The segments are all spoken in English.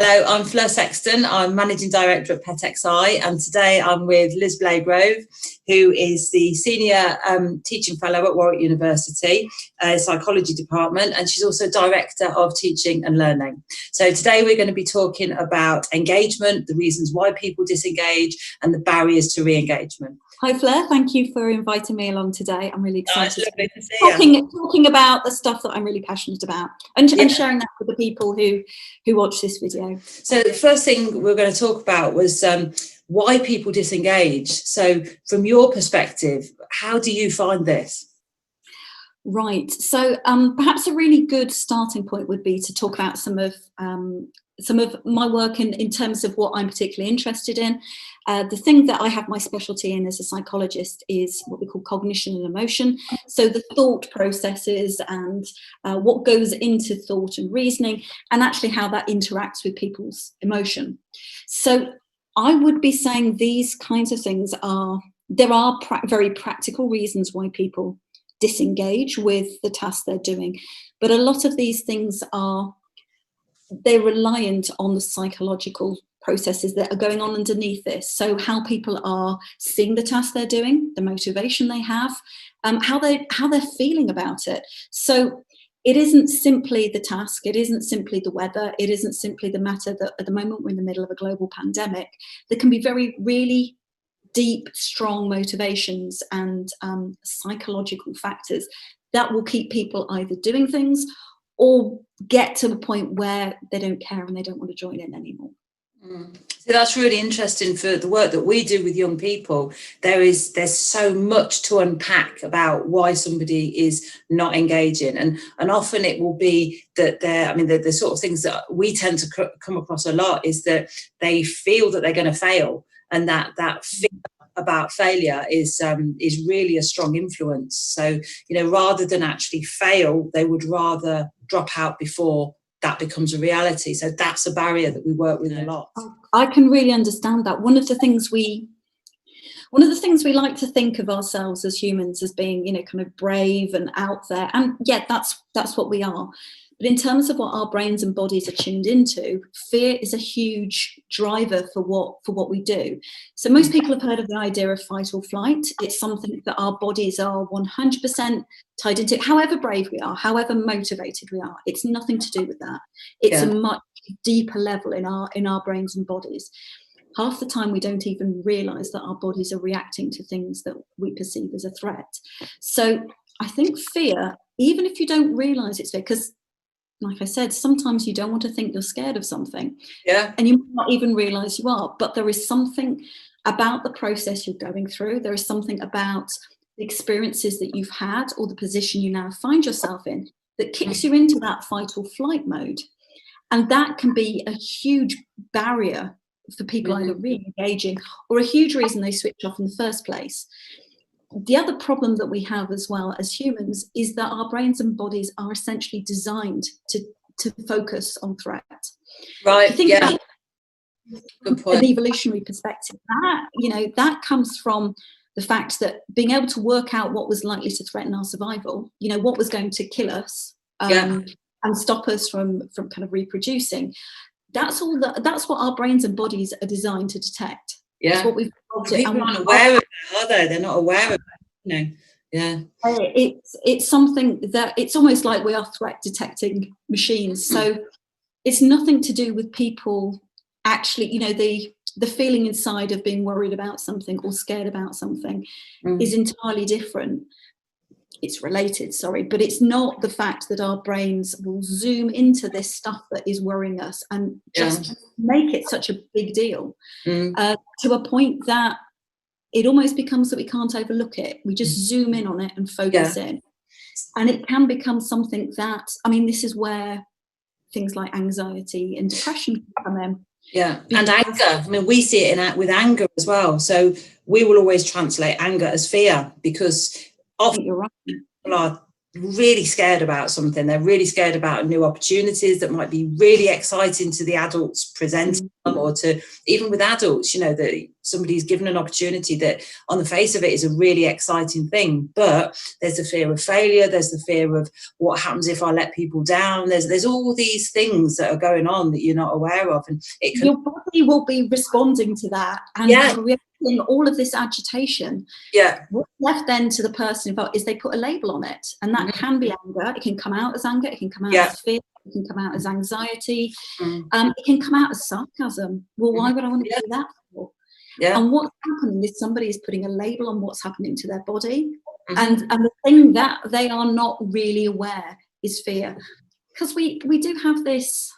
I'm Fleur Sexton. I'm Managing Director at PetXI, and today I'm with Liz Blagrove, who is the Senior Teaching Fellow at Warwick University, Psychology Department, and she's also Director of Teaching and Learning. So today we're going to be talking about engagement, the reasons why people disengage, and the barriers to re-engagement. Hi Fleur, thank you for inviting me along today. I'm really excited to see you. Talking about the stuff that I'm really passionate about and sharing that with the people who watch this video. So the first thing we're going to talk about was why people disengage. So from your perspective, how do you find this? Right, so perhaps a really good starting point would be to talk about some of my work in terms of what I'm particularly interested in. The thing that I have my specialty in as a psychologist is what we call cognition and emotion. So the thought processes and what goes into thought and reasoning, and actually how that interacts with people's emotion. So I would be saying these kinds of things there are very practical reasons why people disengage with the task they're doing. But a lot of these things they're reliant on the psychological processes that are going on underneath this. So how people are seeing the task they're doing, the motivation they have, how they're feeling about it. So it isn't simply the task, it isn't simply the weather, it isn't simply the matter that at the moment we're in the middle of a global pandemic. There can be really deep, strong motivations and psychological factors that will keep people either doing things or get to a point where they don't care and they don't want to join in anymore. So that's really interesting for the work that we do with young people. There's so much to unpack about why somebody is not engaging, and often it will be that the sort of things that we tend to come across a lot is that they feel that they're going to fail, and that fear about failure is really a strong influence. So rather than actually fail, they would rather drop out before that becomes a reality. So that's a barrier that we work with a lot. I can really understand that. One of the things we like to think of ourselves as humans as being, kind of brave and out there, and yeah, that's what we are. But in terms of what our brains and bodies are tuned into, fear is a huge driver for what we do. So most people have heard of the idea of fight or flight. It's something that our bodies are 100% tied into. However brave we are, however motivated we are, it's nothing to do with that. It's a much deeper level in our brains and bodies. Half the time we don't even realise that our bodies are reacting to things that we perceive as a threat. So I think fear, even if you don't realise it's fear, because like I said, sometimes you don't want to think you're scared of something. Yeah. And you might not even realise you are, but there is something about the process you're going through. There is something about the experiences that you've had or the position you now find yourself in that kicks you into that fight or flight mode. And that can be a huge barrier for people either re-engaging or a huge reason they switch off in the first place. The other problem that we have as well as humans is that our brains and bodies are essentially designed to focus on threat. Right. About good point. An evolutionary perspective, that comes from the fact that being able to work out what was likely to threaten our survival, what was going to kill us and stop us from kind of reproducing. That's what our brains and bodies are designed to detect. Yeah. That's what we've people aren't aware of it, are they? They're not aware of it, Yeah. It's something that it's almost like we are threat detecting machines. So it's nothing to do with people actually, the feeling inside of being worried about something or scared about something is entirely different. It's related, but it's not the fact that our brains will zoom into this stuff that is worrying us and just make it such a big deal to a point that it almost becomes that we can't overlook it. We just zoom in on it and focus in. And it can become something that, this is where things like anxiety and depression come in. Yeah, and anger. We see it with anger as well. So we will always translate anger as fear because often you're right. People are really scared about something. They're really scared about new opportunities that might be really exciting to the adults presenting them, or to even with adults, you know, that somebody's given an opportunity that on the face of it is a really exciting thing, but there's the fear of failure, there's the fear of what happens if I let people down, there's all these things that are going on that you're not aware of, and it can, your body will be responding to that and creating all of this agitation. What's left then to the person involved is they put a label on it, and that can be anger. It can come out as anger, it can come out as fear, it can come out as anxiety, it can come out as sarcasm. Well, why would I want to do that for? And what's happening is somebody is putting a label on what's happening to their body, and the thing that they are not really aware is fear, because we do have this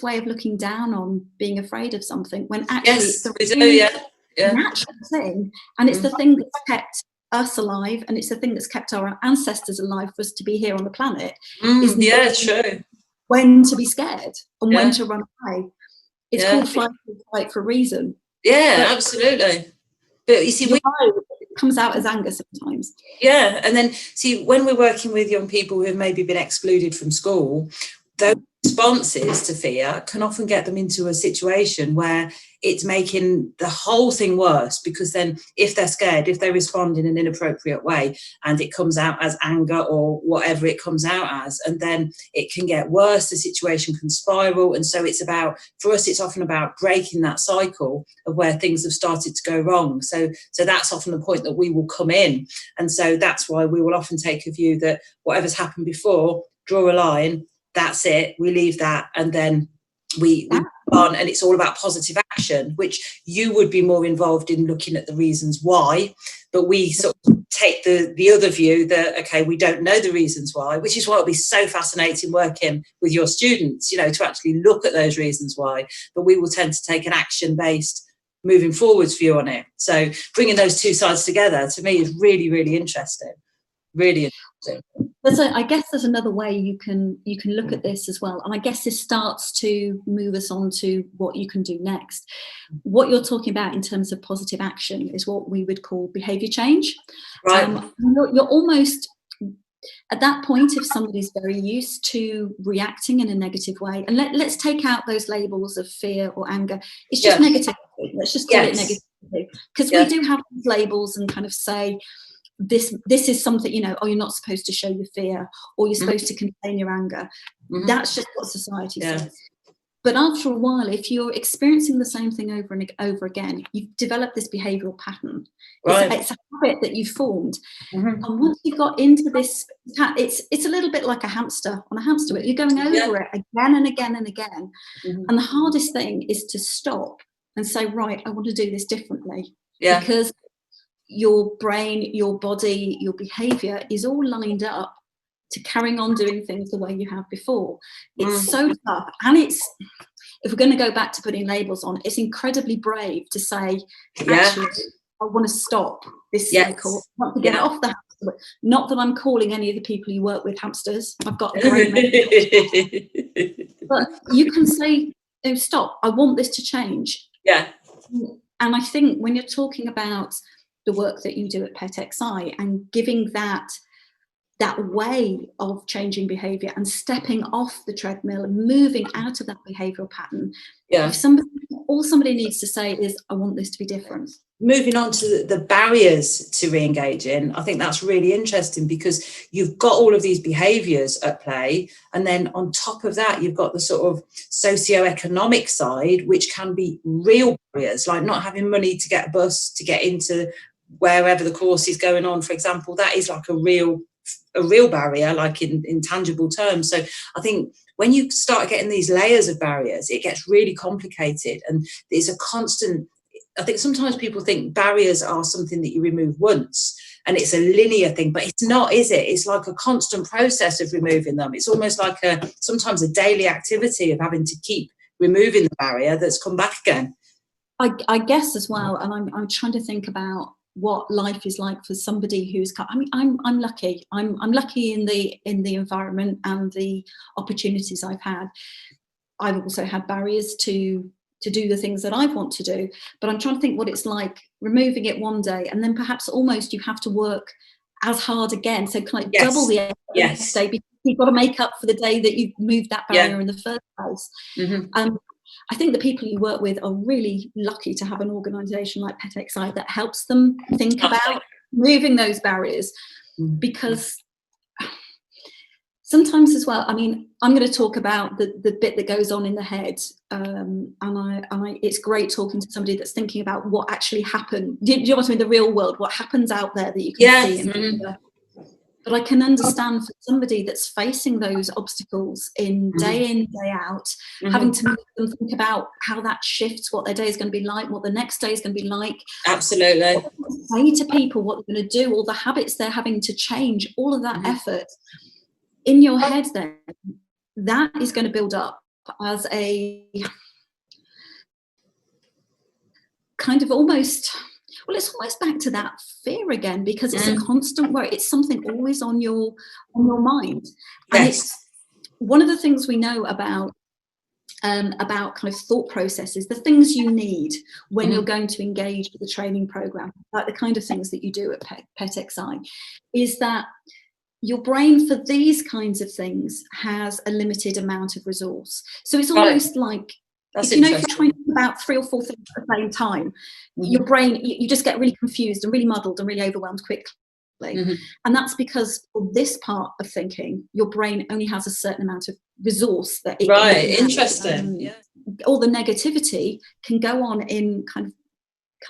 way of looking down on being afraid of something, when actually it's the really natural thing, and it's the thing that's kept us alive, and it's the thing that's kept our ancestors alive for us to be here on the planet. True. When to be scared and when to run away. It's called fight or flight for a reason. Absolutely. But you see, it comes out as anger sometimes. And then see, when we're working with young people who have maybe been excluded from school, those responses to fear can often get them into a situation where it's making the whole thing worse, because then if they're scared, if they respond in an inappropriate way and it comes out as anger or whatever it comes out as, and then it can get worse, the situation can spiral. And so it's about, for us, it's often about breaking that cycle of where things have started to go wrong. So that's often the point that we will come in. And so that's why we will often take a view that whatever's happened before, draw a line, that's it, we leave that, and then we move on, and it's all about positive action, which you would be more involved in looking at the reasons why, but we sort of take the other view that, okay, we don't know the reasons why, which is why it'll be so fascinating working with your students, you know, to actually look at those reasons why, but we will tend to take an action-based moving forwards view on it. So bringing those two sides together, to me, is really, really interesting. Really interesting. I guess there's another way you can look at this as well, and I guess this starts to move us on to what you can do next. What you're talking about in terms of positive action is what we would call behaviour change. Right. You're almost at that point, if somebody's very used to reacting in a negative way, and let's take out those labels of fear or anger. It's just negative. Let's just call it negative, because we do have these labels and kind of say, this is something, you know, oh, you're not supposed to show your fear, or you're supposed to contain your anger. That's just what society says. But after a while, if you're experiencing the same thing over and over again, you've developed this behavioural pattern. It's a habit that you've formed. And once you've got into this, it's a little bit like a hamster on a hamster wheel. You're going over it again and again and again. And the hardest thing is to stop and say, right, I want to do this differently. Because your brain, your body, your behaviour is all lined up to carrying on doing things the way you have before. It's so tough, and if we're going to go back to putting labels on, it's incredibly brave to say, actually, I want to stop this cycle. I want to get off the hamster wheel. Not that I'm calling any of the people you work with hamsters. I've got a great mate. But you can say, oh, stop, I want this to change. And I think when you're talking about the work that you do at PetXI and giving that way of changing behaviour and stepping off the treadmill and moving out of that behavioural pattern, if all somebody needs to say is, I want this to be different. Moving on to the barriers to re-engaging, I think that's really interesting, because you've got all of these behaviours at play, and then on top of that you've got the sort of socio-economic side, which can be real barriers, like not having money to get a bus to get into wherever the course is going on, for example. That is like a real barrier, like in tangible terms. So I think when you start getting these layers of barriers, it gets really complicated, and there's a constant, I think sometimes people think barriers are something that you remove once and it's a linear thing, but it's not, is it? It's like a constant process of removing them. It's almost like sometimes a daily activity of having to keep removing the barrier that's come back again. I guess as well, and I'm trying to think about what life is like for somebody who's, I mean, I'm lucky. I'm lucky in the environment and the opportunities I've had. I've also had barriers to do the things that I want to do, but I'm trying to think what it's like removing it one day, and then perhaps almost you have to work as hard again. So kind of Yes. double the effort the next day, because you've got to make up for the day that you've moved that barrier in the first place. I think the people you work with are really lucky to have an organisation like PetXI that helps them think about moving those barriers, because sometimes as well, I mean, I'm going to talk about the bit that goes on in the head, and it's great talking to somebody that's thinking about what actually happened. Do you know what I mean? The real world, what happens out there that you can see. But I can understand for somebody that's facing those obstacles in, day out, having to make them think about how that shifts, what their day is going to be like, what the next day is going to be like. Absolutely. What they say to people, what they're going to do, all the habits they're having to change, all of that effort in your head, then that is going to build up as a kind of almost, well, it's almost back to that fear again, because it's a constant worry. It's something always on your mind. And it's one of the things we know about kind of thought processes, the things you need when you're going to engage with the training program, like the kind of things that you do at PetXI, is that your brain for these kinds of things has a limited amount of resource. So it's almost like, if you're trying to think about 3 or 4 things at the same time, your brain, you just get really confused and really muddled and really overwhelmed quickly. And that's because for this part of thinking, your brain only has a certain amount of resource that it can interesting. All the negativity can go on in kind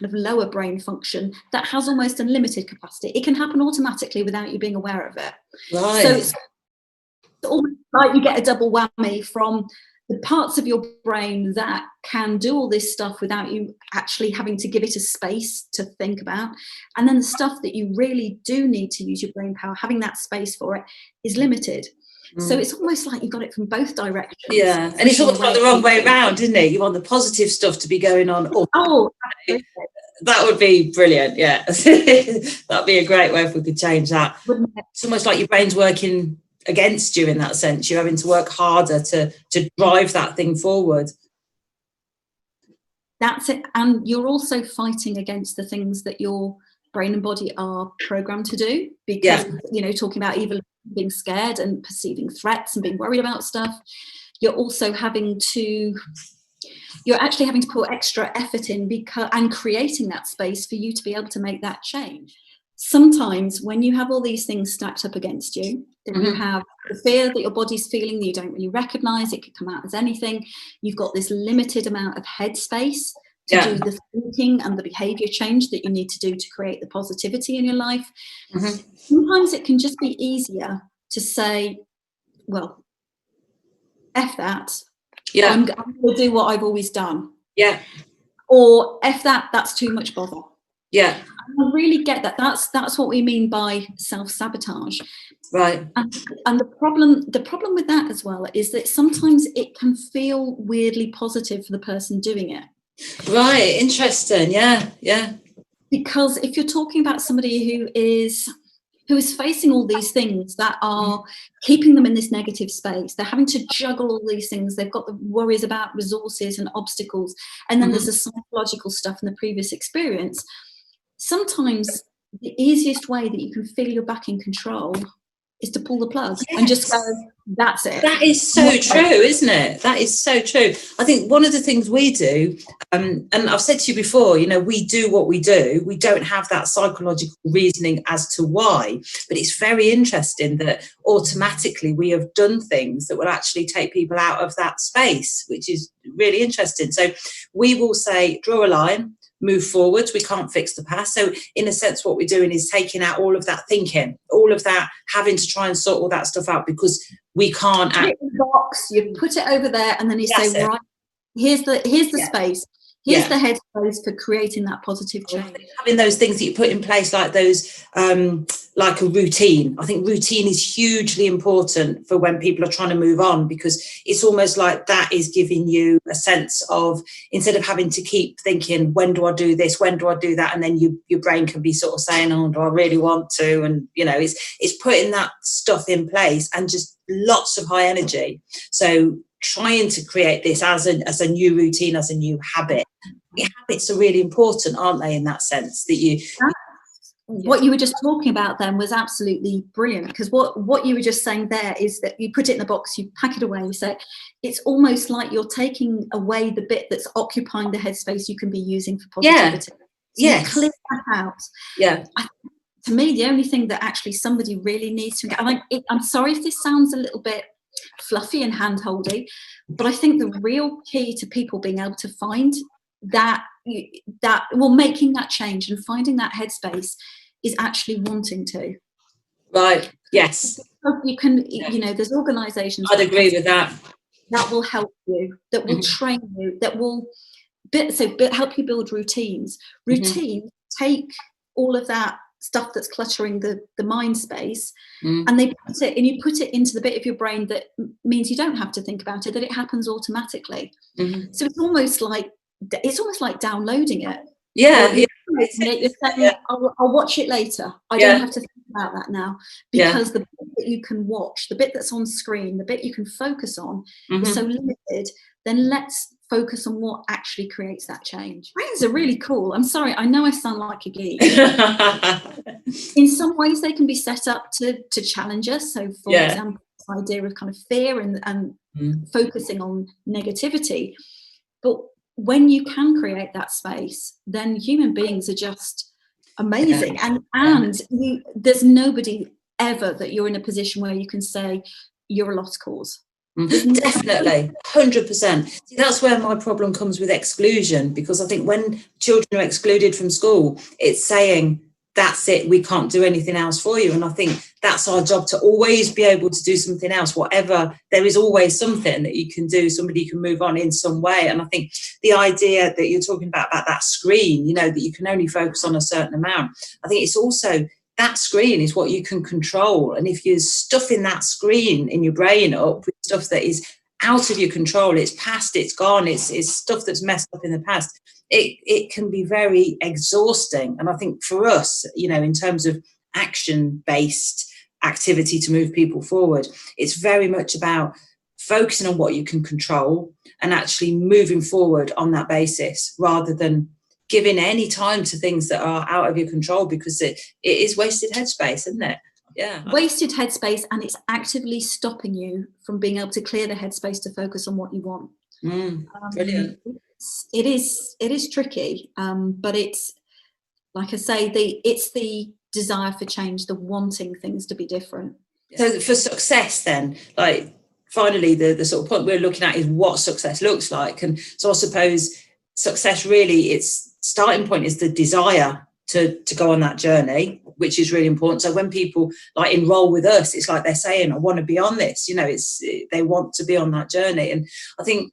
of lower brain function that has almost unlimited capacity. It can happen automatically without you being aware of it. So it's almost like you get a double whammy from the parts of your brain that can do all this stuff without you actually having to give it a space to think about, and then the stuff that you really do need to use your brain power, having that space for it is limited. So it's almost like you've got it from both directions. Yeah, and it's almost like the wrong way around, isn't it? You want the positive stuff to be going on. Absolutely. That would be brilliant. Yeah, that'd be a great way if we could change that. It's almost like your brain's working against you in that sense. You're having to work harder to drive that thing forward. That's it. And you're also fighting against the things that your brain and body are programmed to do, because talking about even being scared and perceiving threats and being worried about stuff, you're actually having to put extra effort in and creating that space for you to be able to make that change. Sometimes when you have all these things stacked up against you, then you have the fear that your body's feeling that you don't really recognize. It could come out as anything. You've got this limited amount of headspace to do the thinking and the behavior change that you need to do to create the positivity in your life. Sometimes it can just be easier to say, well, F that. I'm going to do what I've always done. Or F that, that's too much bother. I really get that. That's what we mean by self-sabotage. Right. And the problem with that as well is that sometimes it can feel weirdly positive for the person doing it. Right. Interesting. Yeah. Because if you're talking about somebody who is facing all these things that are keeping them in this negative space, they're having to juggle all these things, they've got the worries about resources and obstacles, and then there's the psychological stuff in the previous experience. Sometimes the easiest way that you can feel you're back in control is to pull the plug and just go, that's it. That is so true, isn't it? That is so true. I think one of the things we do, and I've said to you before, we do what we do. We don't have that psychological reasoning as to why, but it's very interesting that automatically we have done things that will actually take people out of that space, which is really interesting. So we will say, draw a line, move forward. We can't fix the past. So in a sense, what we're doing is taking out all of that thinking, all of that having to try and sort all that stuff out, because we can't put it in the box, you put it over there, and then you say, right, here's the space. Here's the headspace for creating that positive change. Having those things that you put in place, like those, like a routine. I think routine is hugely important for when people are trying to move on, because it's almost like that is giving you a sense of, instead of having to keep thinking, when do I do this? When do I do that? And then your brain can be sort of saying, oh, do I really want to? And, it's putting that stuff in place, and just lots of high energy. So trying to create this as a new routine, as a new habit. Habits are really important, aren't they, in that sense, that you... what you were just talking about then was absolutely brilliant, because what you were just saying there is that you put it in the box, you pack it away, you say it's almost like you're taking away the bit that's occupying the headspace you can be using for positivity. So yes, you clear that out. Yeah. To me, the only thing that actually somebody really needs to, and I'm sorry if this sounds a little bit fluffy and hand-holdy, but I think the real key to people being able to find making that change and finding that headspace is actually wanting to. Right. Yes. You can, there's organisations. I'd agree with that. That will help you, that will train you, that will help you build routines. Routines take all of that stuff that's cluttering the mind space, and you put it into the bit of your brain that means you don't have to think about it, that it happens automatically. So it's almost like downloading it. Yeah. You're saying, I'll watch it later. I don't have to think about that now, because the bit that you can watch, the bit that's on screen, the bit you can focus on is so limited. Then let's focus on what actually creates that change. Brains are really cool. I'm sorry, I know I sound like a geek. In some ways, they can be set up to challenge us. So, for example, this idea of kind of fear and focusing on negativity. But when you can create that space, then human beings are just amazing. And there's nobody ever that you're in a position where you can say you're a lost cause. Definitely, 100%. See, that's where my problem comes with exclusion, because I think when children are excluded from school, it's saying, that's it, we can't do anything else for you. And I think that's our job, to always be able to do something else. Whatever, there is always something that you can do, somebody can move on in some way. And I think the idea that you're talking about that screen, that you can only focus on a certain amount, I think it's also, that screen is what you can control. And if you're stuffing that screen in your brain up with stuff that is out of your control, it's past, it's gone, it's stuff that's messed up in the past, it can be very exhausting. And I think for us, in terms of action-based activity to move people forward, it's very much about focusing on what you can control and actually moving forward on that basis, rather than giving any time to things that are out of your control, because it is wasted headspace, isn't it? Yeah. Wasted headspace, and it's actively stopping you from being able to clear the headspace to focus on what you want. Brilliant. It is tricky, but it's, like I say, it's the desire for change, the wanting things to be different. So for success then, like finally the sort of point we're looking at is what success looks like. And so I suppose success, really, its starting point is the desire to go on that journey, which is really important. So when people like enroll with us, it's like they're saying, I want to be on this, they want to be on that journey. And I think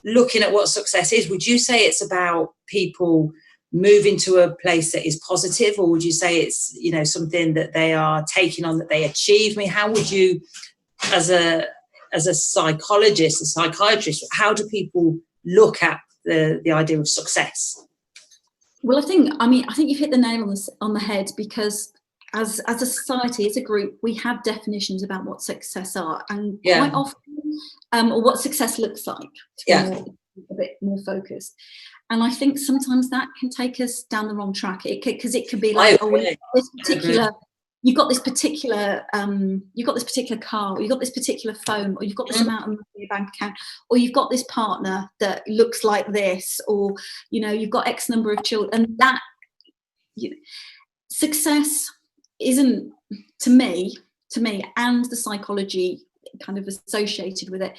looking at what success is, would you say it's about people moving to a place that is positive, or would you say it's, something that they are taking on, that they achieve? I mean, how would you, as a psychologist, a psychiatrist, how do people look at the idea of success? Well, I think you've hit the nail on the head, because as a society, as a group, we have definitions about what success are, and quite often, or what success looks like, to be a bit more focused. And I think sometimes that can take us down the wrong track, because it could be like, you've got this particular car, or you've got this particular phone, or you've got this amount of money in your bank account, or you've got this partner that looks like this, or you've got X number of children, and that success isn't, to me, and the psychology kind of associated with it,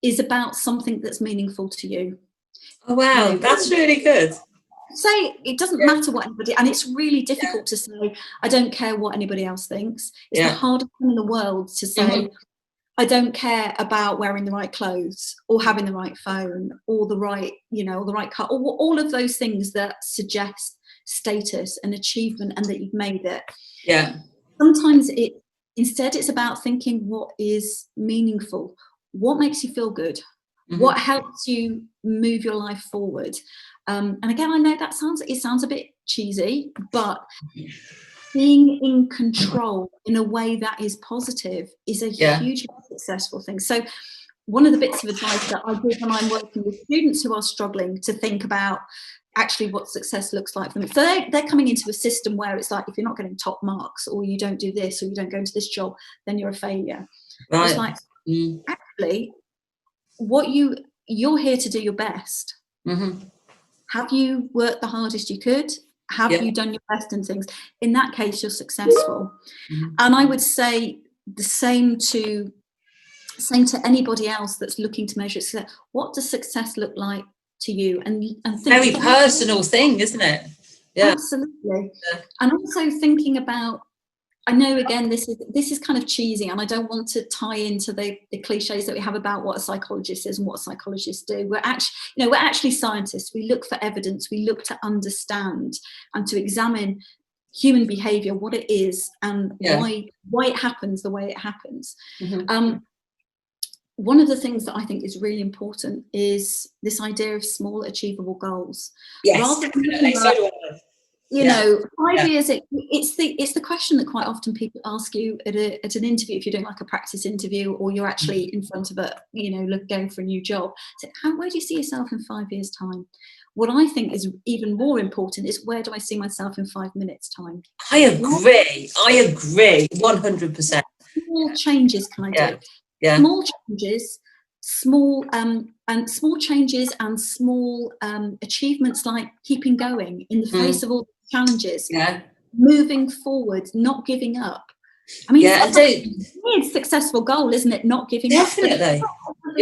is about something that's meaningful to you. Oh wow, that's really good. Say it doesn't matter what anybody, and it's really difficult to say I don't care what anybody else thinks. It's the hardest thing in the world to say I don't care about wearing the right clothes, or having the right phone, or the right or the right car, or all of those things that suggest status and achievement and that you've made it. Sometimes instead it's about thinking what is meaningful, what makes you feel good, what helps you move your life forward. And again, I know it sounds a bit cheesy, but being in control in a way that is positive is a hugely successful thing. So one of the bits of advice that I give when I'm working with students who are struggling to think about actually what success looks like for them. So they're coming into a system where it's like, if you're not getting top marks, or you don't do this, or you don't go into this job, then you're a failure. Right. It's like, actually, you're here to do your best. Have you worked the hardest you could? Have you done your best in things? In that case, you're successful. And I would say the same to anybody else that's looking to measure success. What does success look like to you? And very personal thing, isn't it? Yeah, absolutely. And also thinking about, I know again this is kind of cheesy, and I don't want to tie into the cliches that we have about what a psychologist is and what psychologists do. We're actually scientists. We look for evidence. We look to understand and to examine human behavior, what it is, and why it happens the way it happens. One of the things that I think is really important is this idea of small achievable goals. Yes, rather than you know, 5 years, it's the question that quite often people ask you at an interview, if you're doing like a practice interview, or you're actually in front of going for a new job. So where do you see yourself in 5 years' time? What I think is even more important is, where do I see myself in 5 minutes' time? I agree 100%. Small changes can I do? Small changes, small changes and small achievements, like keeping going in the face of all challenges, moving forward, not giving up. I mean, it's a successful goal, isn't it? Not giving up. Definitely.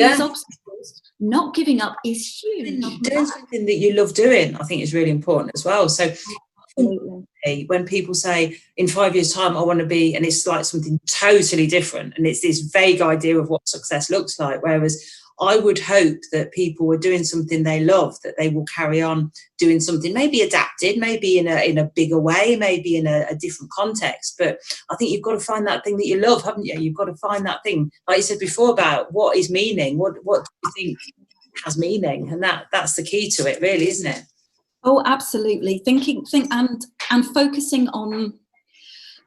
Obstacles, not giving up is huge. Doing something that you love doing, I think, is really important as well. So when people say in 5 years' time I want to be, and it's like something totally different, and it's this vague idea of what success looks like, whereas I would hope that people were doing something they love, that they will carry on doing something, maybe adapted, maybe in a bigger way, maybe in a different context. But I think you've got to find that thing that you love, haven't you? You've got to find that thing, like you said before, about what is meaning, what do you think has meaning, and that's the key to it, really, isn't it? Oh, absolutely. And focusing on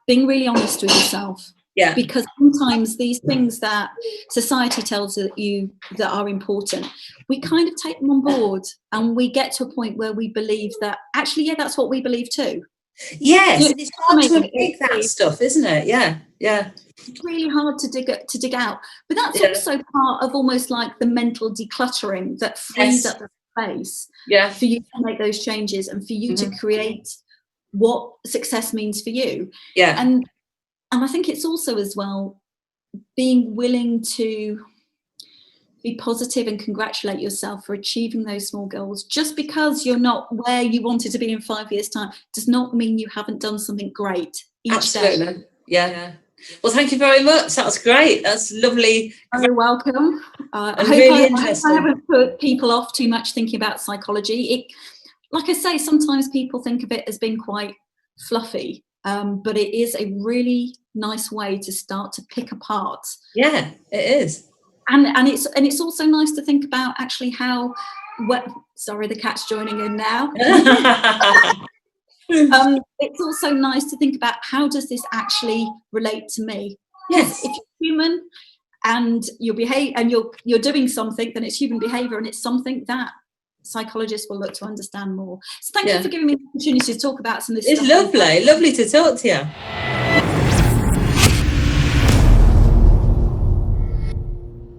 being really honest with yourself. Yeah. Because sometimes these things that society tells you that are important, we kind of take them on board, and we get to a point where we believe that actually, that's what we believe too. Yes, it's hard to unpick that stuff, isn't it? Yeah. It's really hard to dig out. But that's also part of almost like the mental decluttering that frees up the space for you to make those changes, and for you to create what success means for you. Yeah. And I think it's also, as well, being willing to be positive and congratulate yourself for achieving those small goals. Just because you're not where you wanted to be in 5 years' time does not mean you haven't done something great each day. Yeah. Well, thank you very much. That was great. That's lovely. You're welcome. I hope I haven't put people off too much thinking about psychology. Like I say, sometimes people think of it as being quite fluffy, but it is a really nice way to start to pick apart. Yeah, it is. And it's also nice to think about actually how. Sorry, the cat's joining in now. It's also nice to think about, how does this actually relate to me? Yes, if you're human and you're doing something, then it's human behaviour, and it's something that psychologists will look to understand more. So thank you for giving me the opportunity to talk about some of this stuff. It's lovely to talk to you.